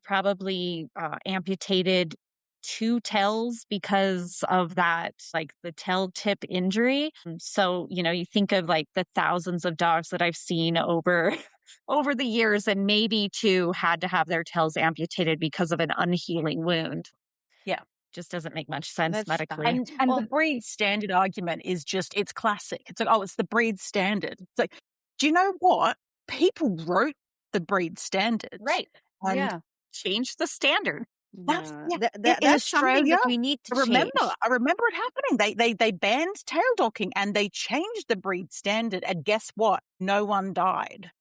probably amputated 2 tails because of that, like the tail tip injury. So, you think of like the thousands of dogs that I've seen over the years, and maybe 2 had to have their tails amputated because of an unhealing wound. Yeah. Just doesn't make much sense medically. And the breed standard argument is just, it's classic. It's like, it's the breed standard. It's like, do you know what? People wrote the breed standard. Right. And changed the standard. That's that's something that we need to change. I remember it happening. They banned tail docking and they changed the breed standard. And guess what? No one died.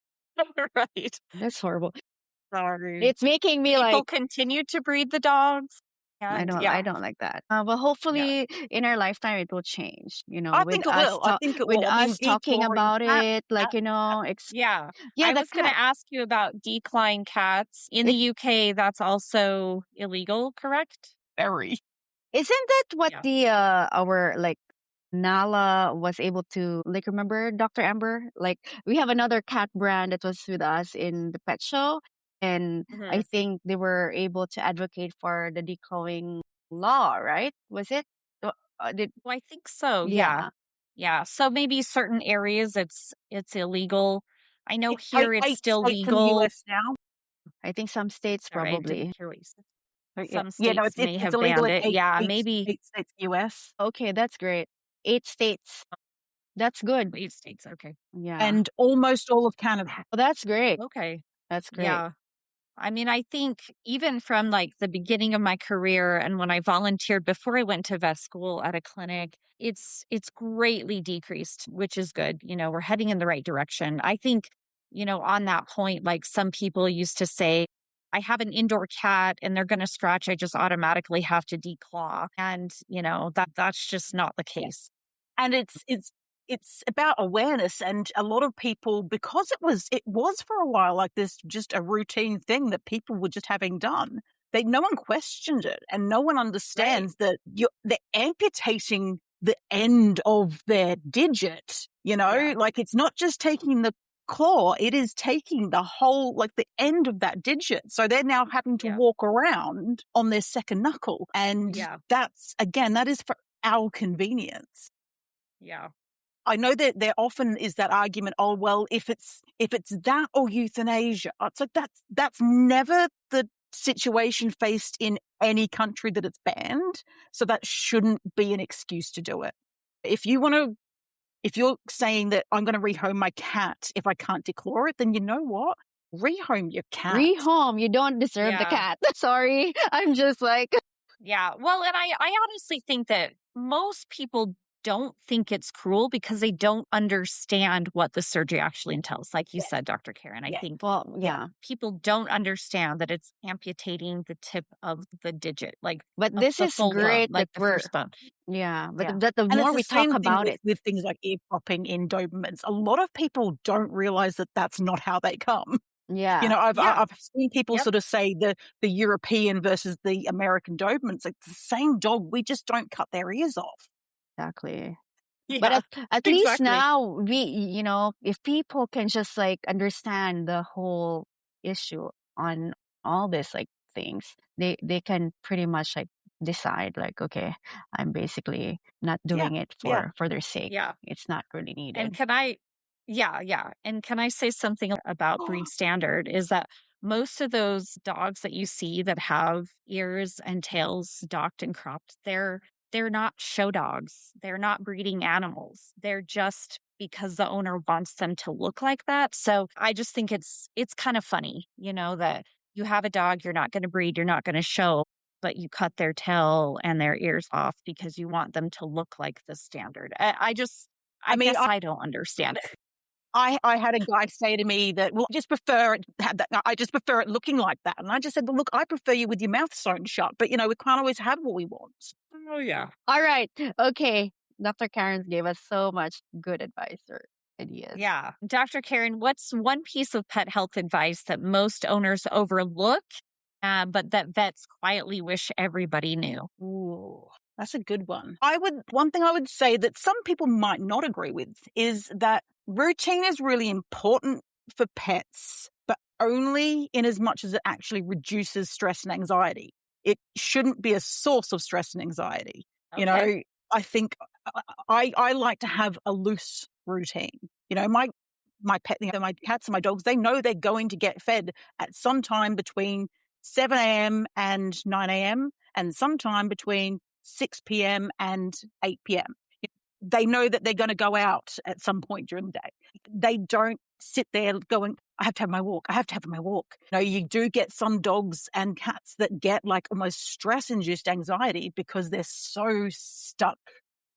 Right. That's horrible. Sorry. It's making me People continue to breed the dogs. I don't like that. Well, hopefully in our lifetime it will change. I think it will. I think it will. With us talking about it, like I was going to ask you about declawing cats in the UK. That's also illegal, correct? Very. Isn't that what the our like Nala was able to, like, remember Dr. Amber? Like, we have another cat brand that was with us in the pet show. And I think they were able to advocate for the declawing law, right? Was it? I think so. Yeah. So maybe certain areas it's illegal. I know here it's still legal. US now. I think some states probably. Some states may have banned it. Maybe 8 states US. Okay, that's great. 8 states. That's good. 8 states. Okay. Yeah. And almost all of Canada. Well, that's great. Okay. That's great. Yeah. I mean, I think even from like the beginning of my career and when I volunteered before I went to vet school at a clinic, it's greatly decreased, which is good. We're heading in the right direction. I think, on that point, like some people used to say, I have an indoor cat and they're going to scratch, I just automatically have to declaw. And, that's just not the case. And it's about awareness, and a lot of people, because it was for a while like this, just a routine thing that people were just having done. No one questioned it, and no one understands that they're amputating the end of their digit. Yeah. Like it's not just taking the claw; it is taking the whole, like the end of that digit. So they're now having to Yeah. walk around on their second knuckle, and Yeah. that is for our convenience. Yeah. I know that there often is that argument, oh, well, if it's that or euthanasia, it's like that's never the situation faced in any country that it's banned. So that shouldn't be an excuse to do it. If you're saying that I'm going to rehome my cat if I can't declaw it, then you know what? Rehome your cat. Rehome. You don't deserve the Yeah. cat. Sorry. I'm just like, Yeah. Well, and I honestly think that most people don't think it's cruel because they don't understand what the surgery actually entails. Like you said, Dr. Karyn, I Yeah. think well, yeah. people don't understand that it's amputating the tip of the digit, like But of this the is full bone, great like that the we're, first bone. yeah. But Yeah. that the And more it's we the talk same thing about it, with things like ear popping in Dobermans. A lot of people don't realize that that's not how they come. yeah. I've seen people Yep. sort of say the European versus the American Dobermans. It's the same dog. We just don't cut their ears off. Exactly. But Yeah. at least Exactly. now if people can just like understand the whole issue on all this like things, they can pretty much like decide like, okay, I'm basically not Yeah, doing it yeah. for their sake. Yeah. It's not really And needed. yeah. And can I say something about breed standard is that most of those dogs that you see that have ears and tails docked and cropped, they're not show dogs. They're not breeding animals. They're just because the owner wants them to look like that. So I just think it's kind of funny, that you have a dog you're not going to breed, you're not going to show, but you cut their tail and their ears off because you want them to look like the standard. I mean, guess I don't understand it. I had a guy say to me that, well, I just prefer it looking like that. And I just said, well, look, I prefer you with your mouth sewn shut, but we can't always have what we want. Oh, yeah. All right. Okay. Dr. Karyn gave us so much good advice or ideas. Yeah. Dr. Karyn, what's one piece of pet health advice that most owners overlook, but that vets quietly wish everybody knew? Ooh, that's a good one. One thing I would say that some people might not agree with is that routine is really important for pets, but only in as much as it actually reduces stress and anxiety. It shouldn't be a source of stress and anxiety. Okay. I think I like to have a loose routine. My pet, my cats and my dogs, they know they're going to get fed at some time between 7 a.m. and 9 a.m. and sometime between 6 p.m. and 8 p.m. They know that they're going to go out at some point during the day. They don't sit there going, I have to have my walk. I have to have my walk. You do get some dogs and cats that get like almost stress-induced anxiety because they're so stuck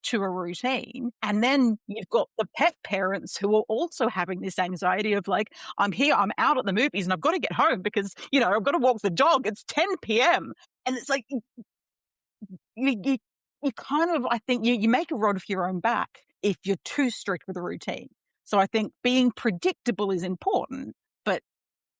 to a routine. And then you've got the pet parents who are also having this anxiety of like, I'm here, I'm out at the movies and I've got to get home because, I've got to walk the dog. It's 10 p.m. And it's like, you kind of, I think you make a rod for your own back if you're too strict with a routine. So I think being predictable is important, but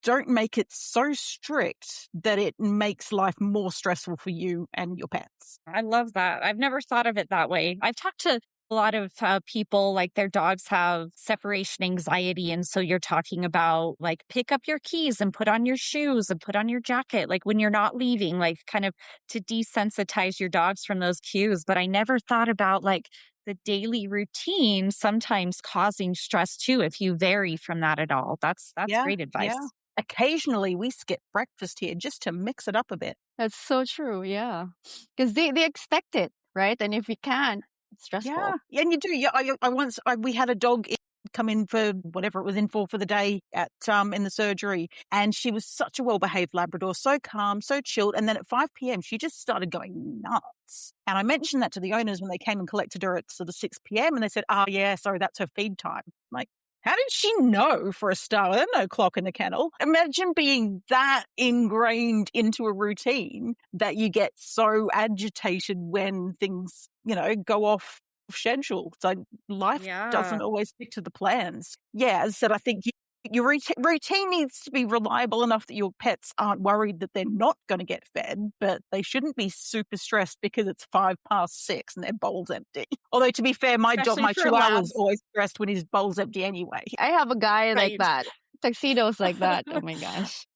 don't make it so strict that it makes life more stressful for you and your pets. I love that. I've never thought of it that way. I've talked to a lot of people, like their dogs have separation anxiety. And so you're talking about like pick up your keys and put on your shoes and put on your jacket, like when you're not leaving, like kind of to desensitize your dogs from those cues. But I never thought about like the daily routine sometimes causing stress too, if you vary from that at all. That's great advice. Yeah. Occasionally we skip breakfast here just to mix it up a bit. That's so true. Yeah. Because they expect it, right? And if we can't, it's stressful. Yeah. And you do. Yeah. We had a dog in come in for whatever it was in for the day at in the surgery. And she was such a well-behaved Labrador, so calm, so chilled. And then at 5 p.m., she just started going nuts. And I mentioned that to the owners when they came and collected her at sort of 6 p.m. And they said, oh, yeah, sorry, that's her feed time. I'm like, how did she know for a start? There's no clock in the kennel. Imagine being that ingrained into a routine that you get so agitated when things, go off schedule. So life doesn't always stick to the plans. Yeah, as I said, I think your routine needs to be reliable enough that your pets aren't worried that they're not going to get fed, but they shouldn't be super stressed because it's 6:05 and their bowl's empty. Although, to be fair, my chihuahua's always stressed when his bowl's empty anyway. I have a guy like that. Tuxedos like that. Oh my gosh.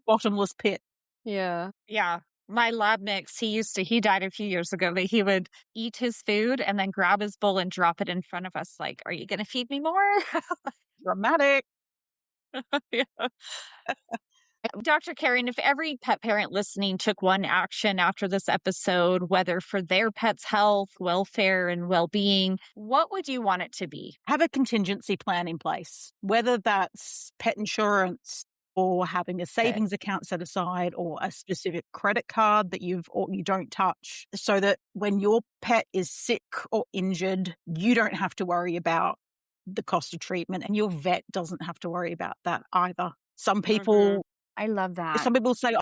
Bottomless pit. Yeah. Yeah. My lab mix, he died a few years ago, but he would eat his food and then grab his bowl and drop it in front of us like, are you going to feed me more? Dramatic. Yeah. Dr. Karyn, if every pet parent listening took one action after this episode, whether for their pet's health, welfare, and well-being, what would you want it to be? Have a contingency plan in place, whether that's pet insurance, or having a savings account set aside, or a specific credit card that you don't touch, so that when your pet is sick or injured, you don't have to worry about the cost of treatment, and your vet doesn't have to worry about that either. Some people, I love that. Some people say,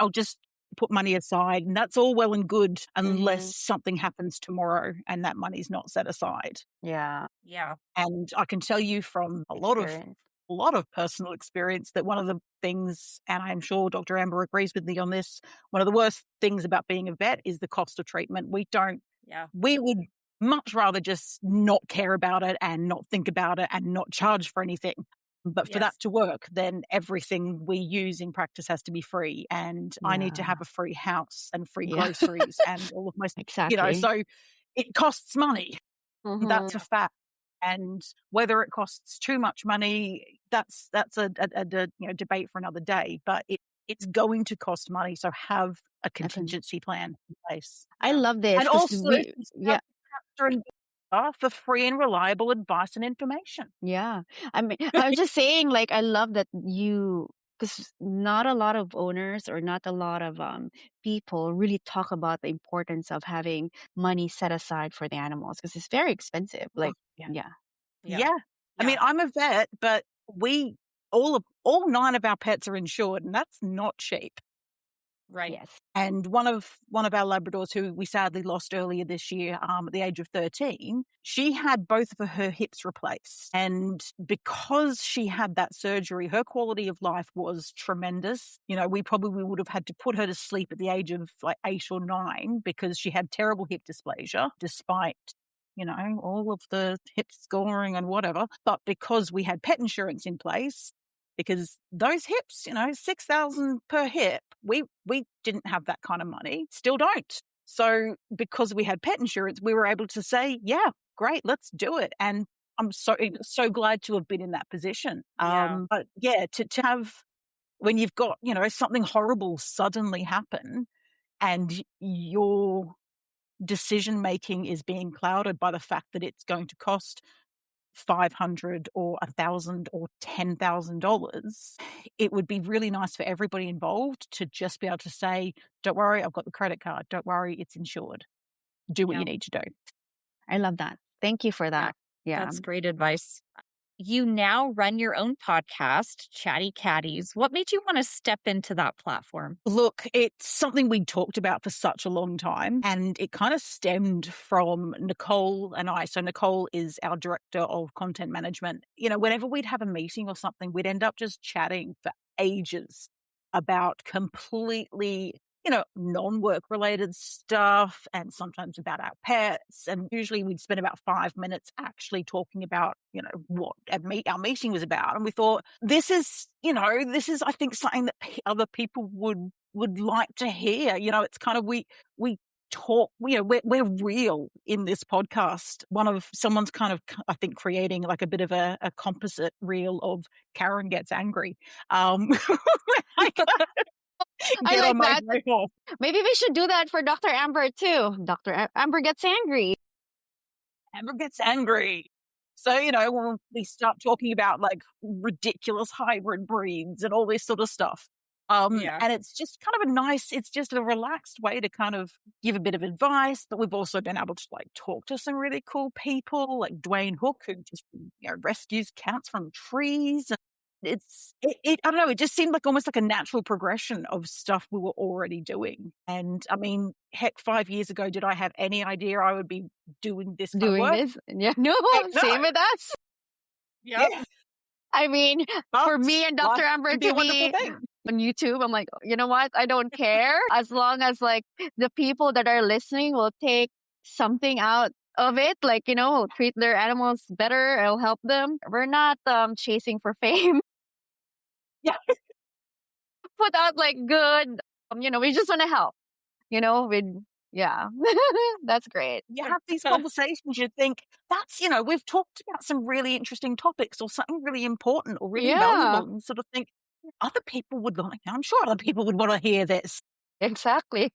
I'll just put money aside, and that's all well and good unless something happens tomorrow and that money's not set aside. Yeah. Yeah. And I can tell you from a lot of personal experience that one of the things, and I'm sure Dr. Amber agrees with me on this, one of the worst things about being a vet is the cost of treatment. We would much rather just not care about it and not think about it and not charge for anything. But for that to work, then everything we use in practice has to be free. And I need to have a free house and free groceries and all of my, so it costs money. That's a fact. And whether it costs too much money, that's a debate for another day. But it's going to cost money, so have a contingency plan in place. I love this. And also, for free and reliable advice and information. Yeah. I mean, I was just saying, like, I love that because not a lot of owners or not a lot of people really talk about the importance of having money set aside for the animals, because it's very expensive. Like, Yeah. I mean, I'm a vet, but all 9 of our pets are insured, and that's not cheap. Right. Yes. And one of our Labradors, who we sadly lost earlier this year, at the age of 13, she had both of her hips replaced. And because she had that surgery, her quality of life was tremendous. We probably would have had to put her to sleep at the age of like 8 or 9 because she had terrible hip dysplasia, despite all of the hip scoring and whatever. But because we had pet insurance in place, because those hips, $6,000 per hip, we didn't have that kind of money, still don't. So because we had pet insurance, we were able to say, yeah, great, let's do it. And I'm so glad to have been in that position. But yeah, to have, when you've got, something horrible suddenly happen and your decision making is being clouded by the fact that it's going to cost $500 or $1,000 or $10,000, it would be really nice for everybody involved to just be able to say, don't worry, I've got the credit card. Don't worry, it's insured. Do what you need to do. I love that. Thank you for that. Yeah. That's great advice. You now run your own podcast, Chatty Cattys. What made you want to step into that platform? Look, it's something we talked about for such a long time, and it kind of stemmed from Nicole and I. So Nicole is our director of content management. Whenever we'd have a meeting or something, we'd end up just chatting for ages about completely non-work related stuff, and sometimes about our pets. And usually we'd spend about 5 minutes actually talking about, what our meeting was about. And we thought, this is, I think, something that other people would like to hear. It's kind of, we talk, we're real in this podcast. Someone's kind of, I think, creating like a bit of a composite reel of Karyn Gets Angry. I like that. Maybe we should do that for Dr. Amber too. Dr. Amber Gets Angry. Amber Gets Angry. So, when we start talking about like ridiculous hybrid breeds and all this sort of stuff. Yeah. And it's just kind of it's just a relaxed way to kind of give a bit of advice. But we've also been able to like talk to some really cool people like Dwayne Hook, who just, rescues cats from trees. I don't know, it just seemed like almost like a natural progression of stuff we were already doing. And I mean, heck, 5 years ago, did I have any idea I would be doing this kind of Doing work? this. Yeah. No, Heck no. same with us. Yep. Yeah. I mean, for me and Dr. Life Amber can be a to wonderful be thing. on YouTube, I'm like, you know what? I don't care. As long as like the people that are listening will take something out of it, like, will treat their animals better, it'll help them. We're not chasing for fame. Yeah. Put out like good, we just want to help, with, yeah, that's great. You have these conversations, you think, we've talked about some really interesting topics or something really important or really Yeah, valuable, and sort of think, other people would like, I'm sure other people would want to hear this. exactly.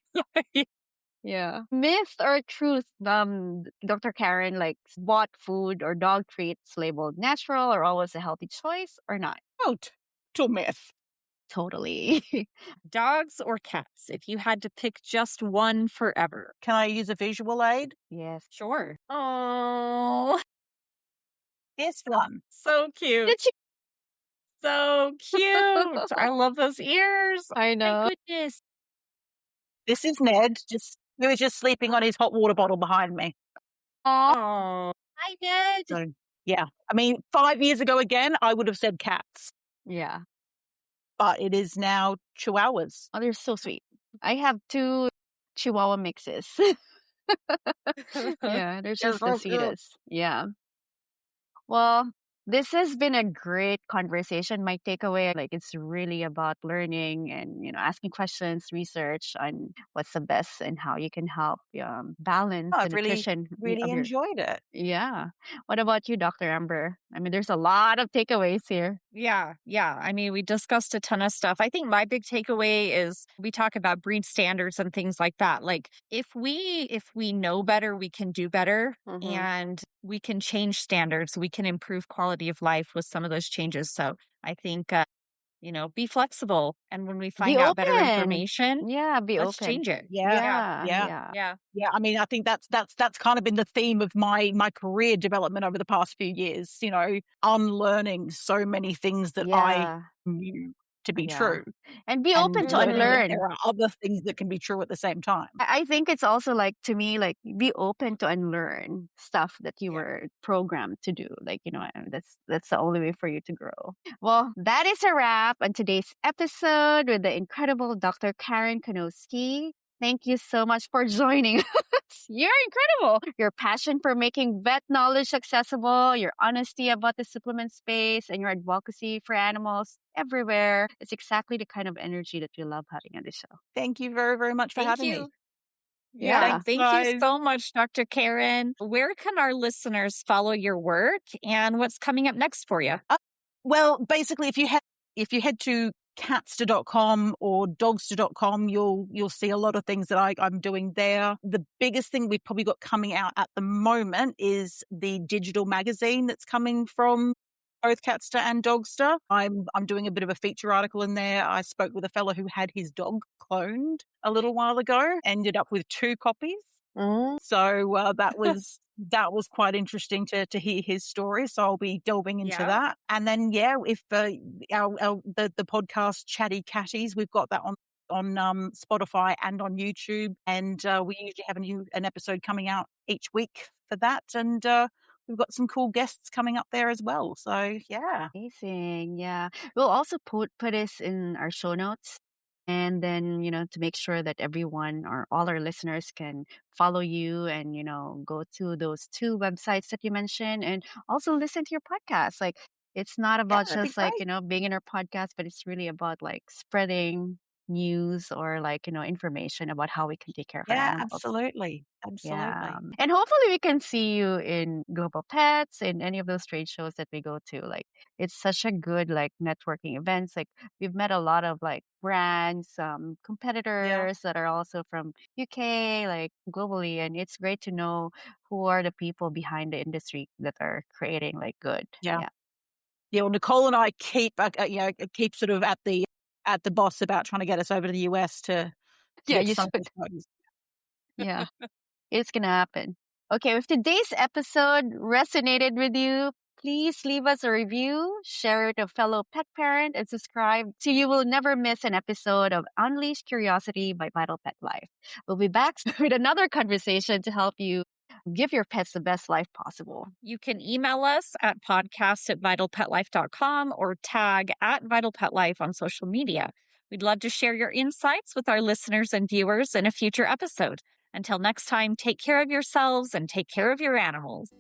Yeah. Myth or truth, Dr. Karyn, like what food or dog treats labeled natural are always a healthy choice or not? Oh, to myth. Totally. Dogs or cats, if you had to pick just one forever? Can I use a visual aid? Yes. Sure. Oh, This one. so cute. Did you? So cute. I love those ears. I know. My goodness. This is Ned. He was just sleeping on his hot water bottle behind me. Oh, hi, Ned. So, yeah. I mean, 5 years ago again, I would have said cats, Yeah. but it is now chihuahuas. Oh, they're so sweet. I have 2 Chihuahua mixes. Yeah, they're just the so cute. sweetest. Yeah. Well, this has been a great conversation. My takeaway, like, it's really about learning and, asking questions, research on what's the best and how you can help balance the I've really, nutrition really of your. enjoyed it. Yeah. What about you, Dr. Amber? I mean, there's a lot of takeaways here. Yeah. I mean, we discussed a ton of stuff. I think my big takeaway is we talk about breed standards and things like that. Like if we know better, we can do better, Mhm. and we can change standards. We can improve quality of life with some of those changes. So I think be flexible, and when we Be find out better open. information, Yeah, be let's open. change it. Yeah. Yeah, I mean, I think that's kind of been the theme of my career development over the past few years, unlearning so many things that I Yeah. knew to be Yeah. true And be and open to learning that unlearn. there are other things that can be true at the same time. I think it's also like, to me, like, be open to unlearn stuff that you Yeah. were programmed to do. Like, and that's the only way for you to grow. Well, that is a wrap on today's episode with the incredible Dr. Karyn Kanowski. Thank you so much for joining us. You're incredible. Your passion for making vet knowledge accessible, your honesty about the supplement space, and your advocacy for animals everywhere is exactly the kind of energy that we love having on the show. Thank you very, very much for Thank having you. me. Yeah. Thanks, Thank guys. you so much, Dr. Karyn. Where can our listeners follow your work, and what's coming up next for you? Well, basically, if you head to catster.com or dogster.com, you'll see a lot of things that I'm doing there. The biggest thing we've probably got coming out at the moment is the digital magazine that's coming from both Catster and Dogster. I'm doing a bit of a feature article in there. I spoke with a fellow who had his dog cloned a little while ago, ended up with 2 copies. So that was quite interesting to hear his story. So I'll be delving into that. And then if the podcast Chatty Cattys, we've got that on Spotify and on YouTube, and we usually have an episode coming out each week for that, and we've got some cool guests coming up there as well. So yeah, Amazing. Yeah. We'll also put this in our show notes. And then, to make sure that everyone or all our listeners can follow you and, go to those 2 websites that you mentioned and also listen to your podcast. Like, it's not about that'd be just like, great. being in our podcast, but it's really about like spreading news or like, information about how we can take care of our Yeah, animals. absolutely. Yeah. Absolutely. And hopefully we can see you in Global Pets, in any of those trade shows that we go to. Like it's such a good like networking events. Like we've met a lot of like brands, Yeah. competitors that are also from UK, like globally. And it's great to know who are the people behind the industry that are creating like good. Yeah. Yeah. Yeah, well, Nicole and I keep sort of at the boss about trying to get us over to the US to Yeah, get you some should. studies. Yeah. It's gonna happen. Okay, if today's episode resonated with you, please leave us a review, share it with a fellow pet parent, and subscribe so you will never miss an episode of Unleash Curiosity by Vital Pet Life. We'll be back with another conversation to help you give your pets the best life possible. You can email us at podcast@vitalpetlife.com or tag @vitalpetlife on social media. We'd love to share your insights with our listeners and viewers in a future episode. Until next time, take care of yourselves and take care of your animals.